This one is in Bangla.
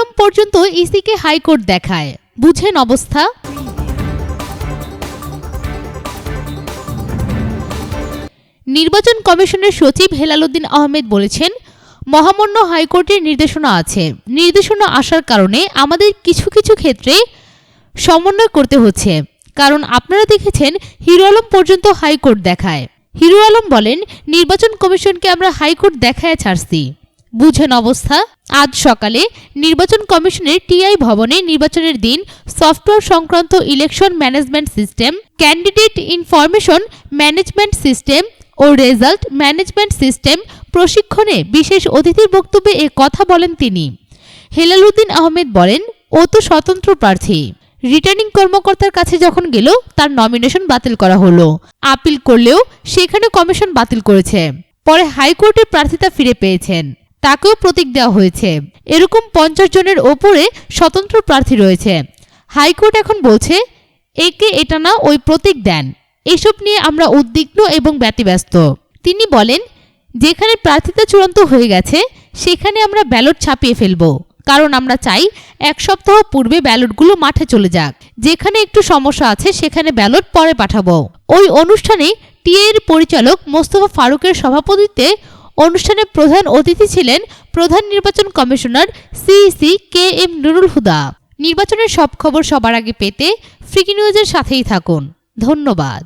আলম পর্যন্ত ইসিকে হাইকোর্ট দেখায়, বুঝেন অবস্থা। নির্বাচন কমিশনের সচিব হেলাল উদ্দিন আহমেদ বলেছেন, মহামান্য হাইকোর্টের নির্দেশনা আছে। নির্দেশনা আসার কারণে আমাদের কিছু কিছু ক্ষেত্রে সমন্বয় করতে হচ্ছে, কারণ আপনারা দেখেছেন হিরো আলম পর্যন্ত হাইকোর্ট দেখায়। হিরো আলম বলেন, নির্বাচন কমিশনকে আমরা হাইকোর্ট দেখায় ছাড়ছি, বুঝেন অবস্থা। আজ সকালে নির্বাচন কমিশনের টিআই ভবনে নির্বাচনের দিন সফটওয়্যার সংক্রান্ত election management system, candidate information management system ও রেজাল্ট ম্যানেজমেন্ট সিস্টেম প্রশিক্ষণে বিশেষ অতিথির বক্তব্যে এ কথা বলেন তিনি। হেলাল উদ্দিন আহমেদ বলেন, ও তো স্বতন্ত্র প্রার্থী। রিটার্নিং কর্মকর্তার কাছে যখন গেল তার নমিনেশন বাতিল করা হলো। আপিল করলেও সেখানে কমিশন বাতিল করেছে। পরে হাইকোর্টের প্রার্থিতা ফিরে পেয়েছেন, তাকেও প্রতীক দেওয়া হয়েছে। এরকম 50 জনের ওপরে স্বতন্ত্র প্রার্থী রয়েছে। হাইকোর্ট এখন বলছে একে এটা না ওই প্রতীক দেন। এসব নিয়ে আমরা উদ্বিগ্ন এবং ব্যতিব্যস্ত। তিনি বলেন, যেখানে প্রার্থিতা চূড়ান্ত হয়ে গেছে সেখানে আমরা ব্যালট ছাপিয়ে ফেলব, কারণ আমরা চাই 1 সপ্তাহ পূর্বে ব্যালটগুলো মাঠে চলে যাক। যেখানে একটু সমস্যা আছে সেখানে ব্যালট পরে পাঠাবো। ওই অনুষ্ঠানে টিএর পরিচালক মোস্তফা ফারুকের সভাপতিত্বে অনুষ্ঠানে প্রধান অতিথি ছিলেন প্রধান নির্বাচন commissioner CEC K M Nurul Huda. নির্বাচনের সব খবর সবার আগে পেতে ফ্রিকি নিউজের সাথেই থাকুন। ধন্যবাদ।